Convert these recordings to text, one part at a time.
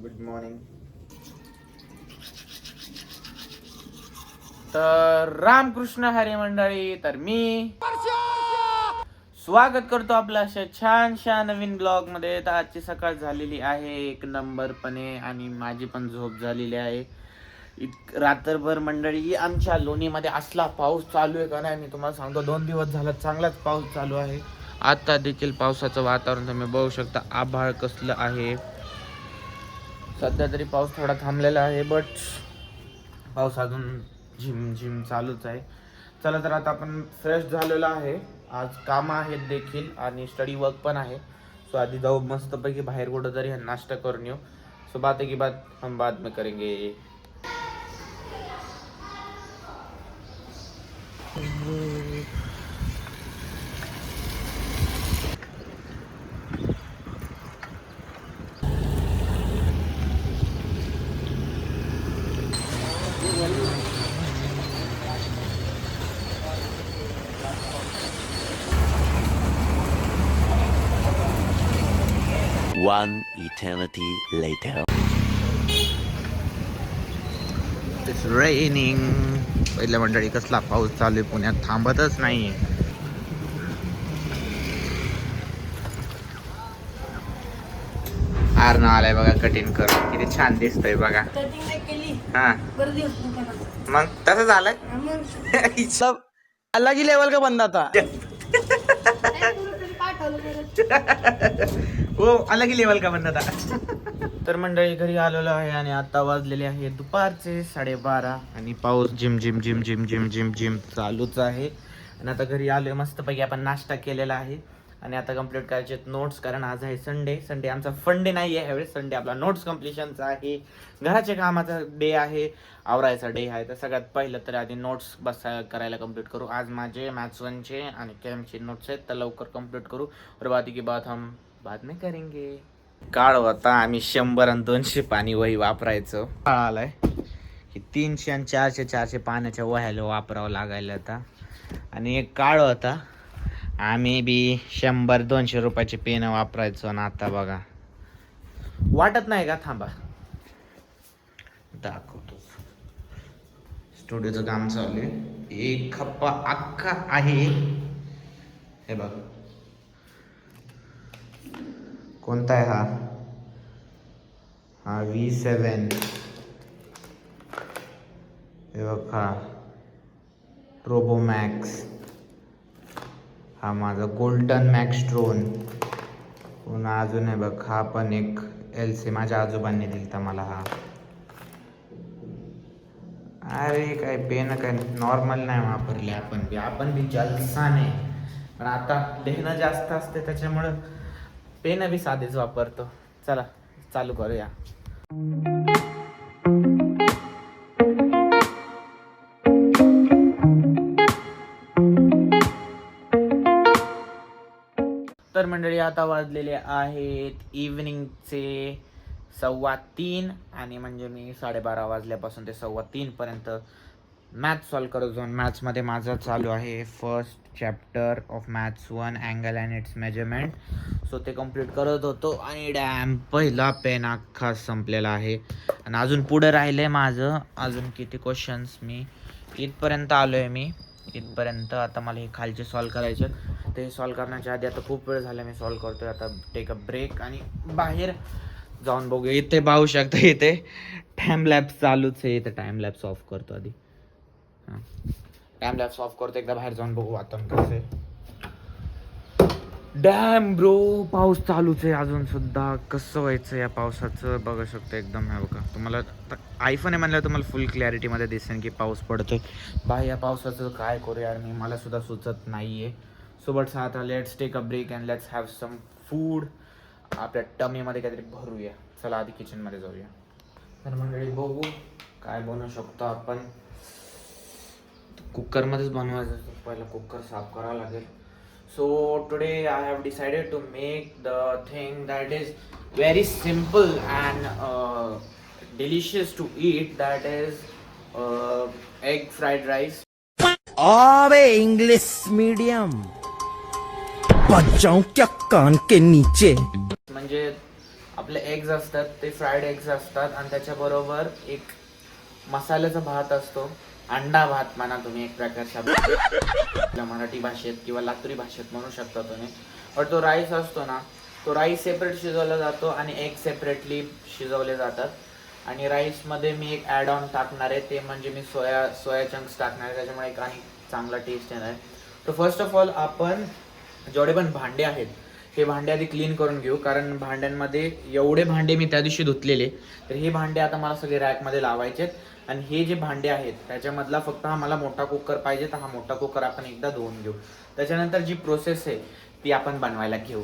Good morning. तर रामकृष्ण हरी मंडळी, तर मी स्वागत करतो आपलं अशा छानशा नवीन ब्लॉग मध्ये. तर आजची सकाळ झालेली आहे एक नंबरपणे आणि माझी पण झोप झालेली आहे. रात्रभर मंडळी आमच्या लोणीमध्ये असला पाऊस चालू आहे का नाही मी तुम्हाला सांगतो. 2 दिवस झाला चांगलाच पाऊस चालू आहे. आता देखील पावसाचं वातावरण तुम्ही बघू शकता. आभाळ कसलं आहे. सध्या तरी पाऊस थोडा थांबलेला आहे, बट पाऊस अजून झिम झिम चालूच आहे. चला तर आता आपण फ्रेश झालेलो आहे. आज कामं आहेत देखील आणि स्टडी वर्क पण आहे. सो आधी जाऊ मस्तपैकी बाहेर कुठं तरी नाश्ता करून येऊ. सो बात की बात हम बाद में करेंगे. One eternity later. It's raining. पहिल्या मंडळी कसला पाऊस चालू आहे पुण्यात, थांबतच नाहीये. आर ना आलाय बघा कटिंग करून, किती छान दिसतंय बघा. हा मग तसं झालंय. अलग ही लेवल का बंदा था. हो अलग ही लेवल का बनत था. तर मंडळी घरी आलेलो आहे आणि आता वाजलेले आहे दुपारचे 12:30 आणि पाऊस gym gym gym gym gym gym gym चालूच आहे. आणि आता घरी आलोय मस्तपैकी आपण नाश्ता केलेला आहे आणि आता कंप्लीट करायचे नोट्स, कारण आज आहे संडे आमचा फन डे नाही आहे ह्यावेळेस. संडे आपला नोट्स कम्प्लिशनचा आहे, घराच्या कामाचा डे आहे, आवरायचा डे आहे. तर सगळ्यात पहिलं तर आधी नोट्स करायला कंप्लीट करू. आज माझे मॅथ्स 1चे आणि केमचे नोट्स आहेत, तर लवकर कंप्लीट करू. और बाकी की बात हम बाद में करेंगे. काळ होता आम्ही 100 आणि 200 पाणी वही वापरायचो. काळ आलाय की 300 आणि 400 पाण्याच्या वह्याला वापरावं लागायला आता. आणि एक काळ होता आम्ही बी 100-200 रुपयाचे पेन वापरायचो. आणि आता बघा वाटत नाही का. थांबा दाखवतो. स्टुडिओचं काम चालू आहे. एक खप्पा अख्खा आहे हे बघ. कोणता आहे हा V7 हे बघा. ट्रोबो मॅक्स हा माझा गोल्डन मॅक्स्ट्रोन. पुन्हा अजून आहे बघ हा पण एक LC माझ्या आजोबांनी दिलता मला हा. अरे काय पेन काय नॉर्मल नाही वापरले आपण बी जलसाने. पण आता लिहिणं जास्त असते त्याच्यामुळं पेन बी साधेच वापरतो. चला चालू करूया. तर मंडळी आता वाजलेले आहेत इव्हनिंगचे 2:15 आणि म्हणजे मी 12:30 वाजल्यापासून ते 3:15 पर्यंत मॅथ्स सॉल्व करत जाऊन. मॅथ्समध्ये माझा चालू आहे first chapter of maths 1 angle and it's measurement. So ते कंप्लीट करत होतो आणि डॅम पहिला पेन अख्खा संपलेला आहे. आणि अजून पुढं राहिलं आहे माझं अजून किती क्वेश्चन्स. मी इथपर्यंत आलो आहे. मी इथपर्यंत आता मला हे खालचे सॉल्व करायचे. ते सॉल्व करण्याच्या आधी आता खूप वेळ झाला मी सॉल्व करतोय. आता टेक अ ब्रेक आणि बाहेर जाऊन बघूया. इथे पाहू शकता इथे टाइम लॅप्स चालूच आहे. इथे टाइम लॅप्स ऑफ करतो आधी. हां टाइम लॅप्स ऑफ करतो. एकदा बाहेर जाऊन बघू वातावरण कसं आहे. डॅम ब्रो पाऊस चालूच आहे अजून सुद्धा. कसं व्हायचं या पावसाचं बघू शकतो एकदम. हे बघा तुम्हाला आयफोन आहे म्हणल्यावर तुम्हाला फुल क्लॅरिटीमध्ये दिसेल की पाऊस पडतोय. बाहेर या पावसाचं काय करू यार मी, मला सुद्धा सुचत नाही आहे. सोबत आता let's take a break and let's have some food. आपल्या टमीमध्ये काहीतरी भरूया. चला आधी किचनमध्ये जाऊया. तर मंडळी बघू काय बनवू शकतो आपण. कुकरमध्येच बनवायचं. पहिला कुकर साफ करावा लागेल. So today I have decided to make the thing that is very simple and delicious to eat, that is egg fried rice. अबे इंग्लिश मीडियम बच जाऊं क्या कान के नीचे. म्हणजे आपले एग्ज असतात ते फ्राईड एग्ज असतात आणि त्याच्याबरोबर एक मसाल्याचा भात असतो, अंडा भात म्हणा तुम्ही एक प्रकारचा आपल्या मराठी भाषेत किंवा लातुरी भाषेत म्हणू शकता तुम्ही. पण तो राईस असतो ना, तो राईस सेपरेट शिजवला जातो आणि एग सेपरेटली शिजवले जातात. आणि राईसमध्ये मी एक ॲड ऑन टाकणार आहे, ते म्हणजे मी सोया चंक्स टाकणार आहे, त्याच्यामुळे एक आणि चांगला टेस्ट येणार आहे. तर फर्स्ट ऑफ ऑल आपण जेवढे पण भांडे आहेत हे भांडे आधी क्लीन करून घेऊ, कारण भांड्यांमध्ये एवढे भांडे मी त्या दिवशी धुतलेले, तर हे भांडे आता मला सगळे रॅकमध्ये लावायचे आहेत. आणि हे जे भांडे आहेत त्याच्यामधला फक्त हा मला मोठा कुकर पाहिजे, तर हा मोठा कुकर आपण एकदा धुवून घेऊ. त्याच्यानंतर जी प्रोसेस आहे ती आपण बनवायला घेऊ.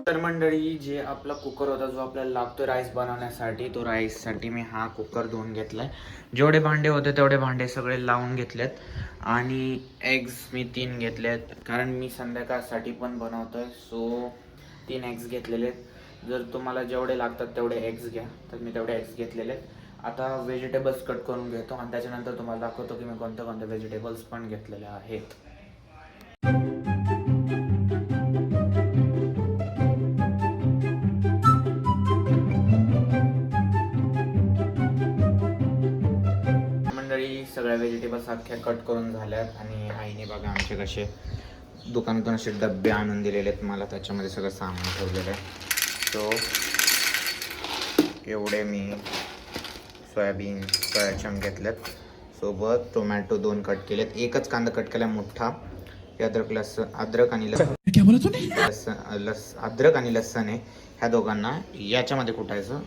तर मंडळी, जे आपला कुकर होता जो आपल्याला लागतो राईस बनवण्यासाठी, तो राईससाठी मी हा कुकर धुवून घेतलाय. जेवढे भांडे होते तेवढे भांडे सगळे लावून घेतलेत. आणि एग्स मी 3 घेतलेत, कारण मी संध्याकाळसाठी पण बनवतोय, सो 3 एग्स घेतलेले. जर तुम्हाला जेवढे लागतात तेवढे एग्स घ्या, तर मी तेवढे एग्स घेतलेले. आता व्हेजिटेबल्स कट करून घेतो आणि त्याच्यानंतर तुम्हाला दाखवतो की मी कोणते कोणते व्हेजिटेबल्स पण घेतलेले आहेत. सगळ्या व्हेजिटेबल्स अख्ख्या कट करून झाल्यात आणि आईने बघा आमचे कसे दुकानातून असे डब्बे आणून दिलेले आहेत मला, त्याच्यामध्ये सगळं सामान ठेवलेलं आहे. सो एवढे मी सोया चंक घेतलेत, सोबत टोमॅटो 2 कट केलेत, एकच कांदा कट केला मोठा, अद्रक आणि लसण आहे, ह्या दोघांना याच्यामध्ये कुटायचं,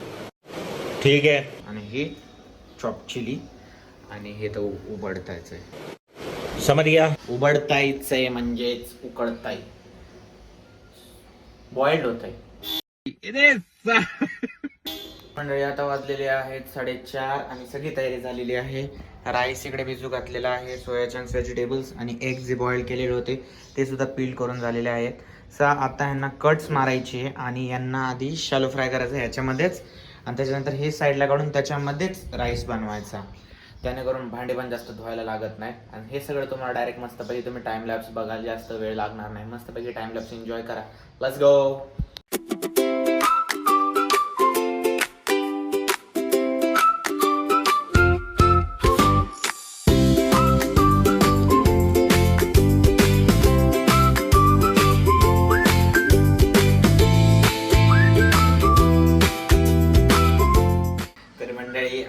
ठीक आहे. आणि ही चॉप चिली आणि हे तर उबडतायचं आहे, समज गया. उबडतायचं आहे म्हणजेच उकडताय, बॉइल्ड होत आहे. मंडळी आता वाजलेले आहेत 4:30 आणि सगळी तयारी झालेली आहे. राईस इकडे भिजू घातलेला आहे, सोया चंक्स, व्हेजिटेबल्स आणि एग जे बॉईल केलेले होते ते सुद्धा पील करून झालेले आहेत. आता ह्यांना कट्स मारायचे आणि यांना आधी शॅलो फ्राय करायचं ह्याच्यामध्येच, आणि त्याच्यानंतर हे साईडला काढून त्याच्यामध्येच राईस बनवायचा, त्यानेकरून भांडे पण जास्त धुवायला लागत नाही. आणि हे सगळं तुम्हाला डायरेक्ट मस्तपैकी तुम्ही टाइम लॅप्स बघाल, जास्त वेळ लागणार नाही, मस्तपैकी टाइम लॅप्स एन्जॉय करा. Let's go.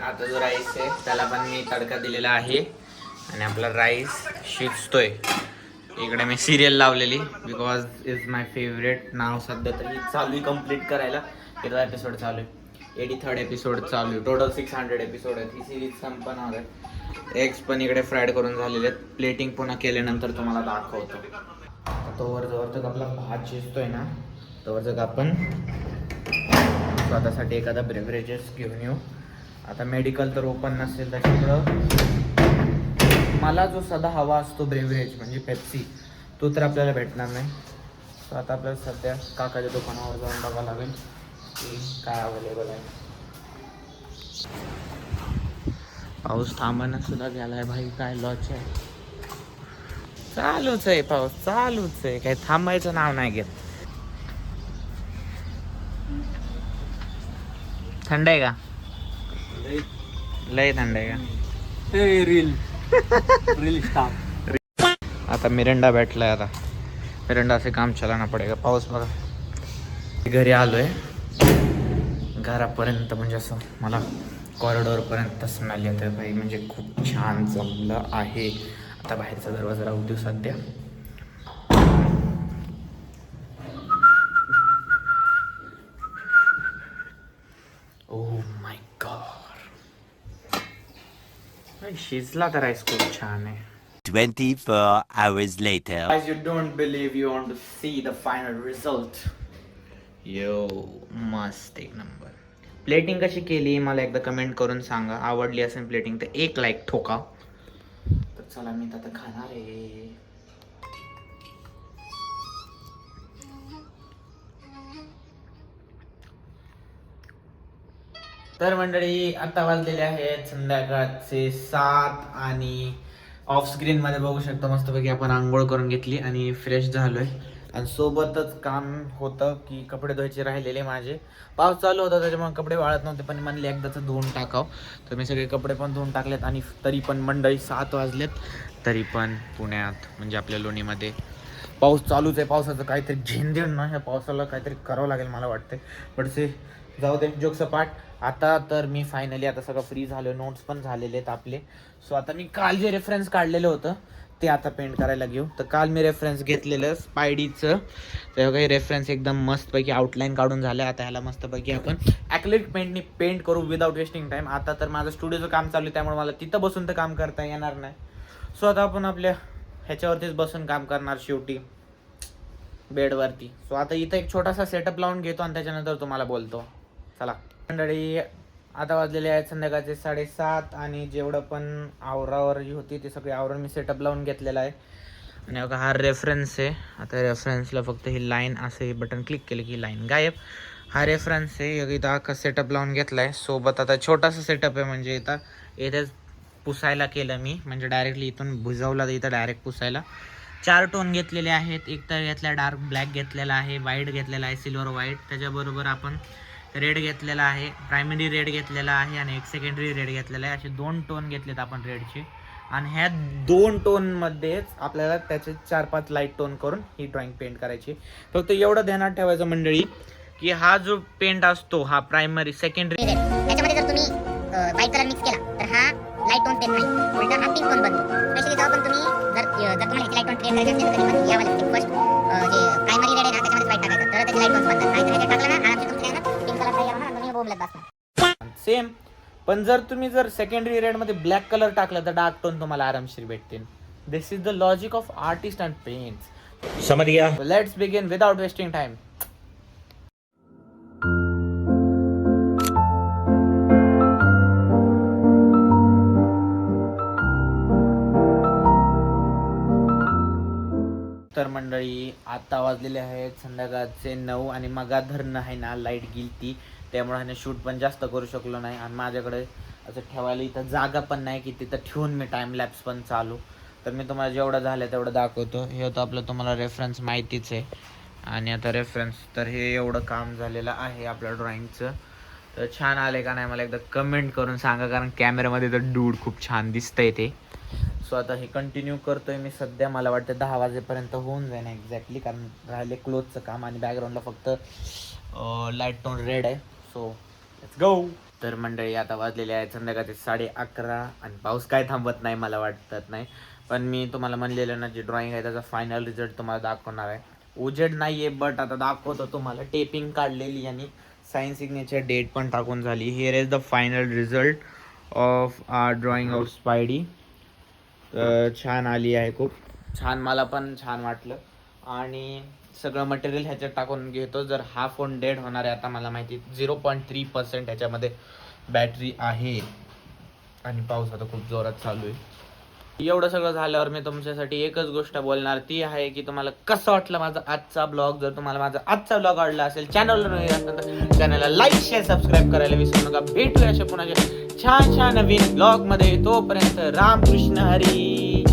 आता जो राईस आहे त्याला पण मी तडका दिलेला आहे आणि आपला राईस शिजतोय. इकडे मी सिरियल लावलेली, बिकॉज इज माय फेवरेट. नाव सध्या तरी चालू आहे कम्प्लीट करायला, 13 एपिसोड चालू आहे, 83rd एपिसोड चालू आहे, टोटल 600 एपिसोड आहेत. ही सिरीज संपणार आहे. एग्स पण इकडे फ्राईड करून झालेले आहेत, प्लेटिंग पुन्हा केल्यानंतर तुम्हाला दाखवतो. तोवर जवळ आपला भात शिजतोय ना, तोवर आपण स्वतःसाठी एखादा बेव्हरेजेस घेऊन येऊ. आता मेडिकल तर ओपन नसेल, त्याच्यामुळं मला जो सदा हवा असतो बेव्हरेज म्हणजे पेप्सी, तो तर आपल्याला भेटणार नाही. तर आता आपल्याला सध्या काकाच्या दुकानावर जाऊन बघावं लागेल की काय अवेलेबल आहे. पाऊस थांबानं सुद्धा गेलाय भाई, काय लॉच आहे, चालूच आहे पाऊस, चालूच आहे, काही थांबायचं नाव नाही घेत. थंड आहे का? लय थंड आहे का? Reel star. आता मिरंडा भेटलाय, आता मिरंडा से काम चलाना पडेगा. पाऊस बघा. घरी आलोय, घरापर्यंत म्हणजे असं मला कॉरिडॉर पर्यंत स्मेल येतोय भाई, म्हणजे खूप छान जमलं आहे. आता बाहेरचा दरवाजा राहू देऊ सध्या. ओह माय गॉड, शिजला तर राईस खूप छान आहे. 24 hours later. Guys, you don't believe, you want to see the final result. Yo, मस्त एक नंबर. प्लेटिंग कशी केली मला एकदा कमेंट करून सांगा. आवडली असेल प्लेटिंग तर एक लाईक ठोका. तर चला मी आता खाणार आहे. तर मंडळी आता वाजलेले आहेत संध्याकाळचे 7 आणि ऑफ स्क्रीन मध्ये बघू शकतो मस्तपैकी आपण आंघोळ करून घेतली आणि फ्रेश झालोय आणि सोबतच काम होतं की कपडे धुवायचे राहिलेले माझे. पाऊस चालू होता त्याच्यामुळे कपडे वाळत नव्हते पण म्हणले एकदाच धुवून टाकाव, तर मी सगळे कपडे पण धुवून टाकलेत. आणि तरी पण मंडळी 7 वाजलेत तरी पण पुण्यात म्हणजे आपल्या लोणीमध्ये पाऊस चालूच आहे. पावसाचं काहीतरी झेंदेण ना, ह्या पावसाला काहीतरी करावं लागेल मला वाटतं. बट से जाऊ दे जोक सपाट. आता तर मी फायनली आता सगळं फ्री झालो, नोट्स पण झालेले आहेत आपले. सो आता मी काल जे रेफरन्स काढलेलं होतं ते आता पेंट करायला घेऊ. तर काल मी रेफरन्स घेतलेलं स्पायडीचं, तर काही रेफरन्स एकदम मस्तपैकी आउटलाईन काढून झालं. आता ह्याला मस्तपैकी आपण ॲक्रिलिक पेंटनी पेंट करू विदाउट वेस्टिंग टाईम. आता तर माझं स्टुडिओचं काम चालू आहे त्यामुळे मला तिथं बसून तर काम करता येणार नाही. सो आता आपण आपल्या ह्याच्यावरतीच बसून काम करणार शेवटी, बेडवरती. सो आता इथं एक छोटासा सेटअप लावून घेतो आणि त्याच्यानंतर तुम्हाला बोलतो. चला मंडळी, आता वाजलेले आहेत संध्याकाळचे 7:30 आणि जेवढं पण आवरावरी होती ते सगळे आवरण मी सेटअप लावून घेतलेला आहे. आणि बघा हा रेफरन्स आहे. आता रेफरन्सला फक्त ही लाईन असं हे बटन क्लिक केलं की लाईन गायब. हा रेफरन्स आहे. इथं अख्खा सेटअप लावून घेतला आहे. सोबत आता छोटासा सेटअप आहे म्हणजे इथेच पुसायला केलं मी, म्हणजे डायरेक्टली इथून भुजवला इथं डायरेक्ट पुसायला. 4 टोन घेतलेले आहेत. एक तर घेतला डार्क ब्लॅक घेतलेला आहे, व्हाईट घेतलेला आहे, सिल्वर व्हाईट. त्याच्याबरोबर आपण रेड घेतलेला आहे, प्रायमरी रेड घेतलेला आहे आणि एक सेकंडरी रेड घेतलेला आहे. असे 2 टोन घेतलेत आपण रेडचे. आणि ह्या 2 टोनमध्येच आपल्याला त्याचे 4-5 लाईट टोन करून ही ड्रॉइंग पेंट करायची. फक्त एवढं ध्यानात ठेवायचं मंडळी की हा जो पेंट असतो हा प्रायमरी सेकंडरी, त्याच्यामध्ये जर तुम्ही व्हाईट कलर मिक्स केला तर हा लाईट टोन पेन नाही, उलटा हा पिंक टोन बनतो. स्पेशली जेव्हा पण तुम्ही जर तुम्हाला याची लाईट टोन क्रिएट करायची असेल तर पण यावाले फर्स्ट जे प्रायमरी रेड आहे ना त्याच्यामध्ये व्हाईट टाकायचं, तर त्याची लाईट टोन्स बनतात. नाही तर ह्याच्यात टाकलं ना आरामशीर तुमचं काय ना पिंक कलर तयार होणार आणि तुम्ही बोंबलत बसणार. सेम. पण जर तुम्ही सेकंडरी रेड मध्ये ब्लॅक कलर टाकला तर डार्क टोन तुम्हाला आरामशीर भेटतील. This is the logic of artist and paints. समझ गया? Let's begin without wasting time. तर मंडळी आता वाजलेले आहेत संध्याकाळचे 9 आणि मगा धरणं आहे ना लाईट गेली ती, त्यामुळे ह्याने शूट पण जास्त करू शकलो नाही. आणि माझ्याकडे असं ठेवायला इथं जागा पण नाही की तिथं ठेवून मी टाइम लॅप्स पण चालू. तर मी तुम्हाला जेवढं झालं तेवढं दाखवतो. हे होतं आपलं तुम्हाला रेफरन्स माहितीच आहे. आणि आता रेफरन्स तर हे एवढं काम झालेलं आहे आपल्या ड्रॉइंगचं. तर छान आले का नाही मला एकदा कमेंट करून सांगा, कारण कॅमेऱ्यामध्ये तर डूड खूप छान दिसतंय ते. सो आता हे कंटिन्यू करतोय मी सध्या. मला वाटतं 10 वाजेपर्यंत होऊन जाईल एक्झॅक्टली, कारण राहिले क्लोजचं काम आणि बॅकग्राऊंडला फक्त लाईट टोन रेड आहे. So let's go. तर मंडळी आता वाजलेले आहेत संध्याकाळचे 11:30 आणि पाऊस काय थांबत नाही मला वाटत नाही. पण मी तुम्हाला म्हणलेलं ना, जी ड्रॉइंग आहे त्याचा फायनल रिझल्ट तुम्हाला दाखवणार आहे. उजेड नाही आहे बट आता दाखवतो तुम्हाला. टेपिंग काढलेली आणि साईन सिग्नेचर डेट पण टाकून झाली. Here is the final result of our drawing of Spidey. छान आली आहे, खूप छान, मला पण छान वाटलं. आणि सगळं मटेरियल ह्याच्यात टाकून घेतो. जर हा फोन डेड होणार आहे आता मला माहिती, 0.3% ह्याच्यामध्ये बॅटरी आहे आणि पाऊस आता खूप जोरात चालू आहे. एवढं सगळं झाल्यावर मी तुमच्यासाठी एकच गोष्ट बोलणार, ती आहे की तुम्हाला कसं वाटलं माझा आजचा ब्लॉग. जर तुम्हाला माझा आजचा ब्लॉग आवडला असेल, चॅनलला लाईक शेअर सबस्क्राईब करायला विसरू नका. भेटूया अशा पुन्हा छान छान नवीन ब्लॉग मध्ये. तोपर्यंत रामकृष्ण हरी.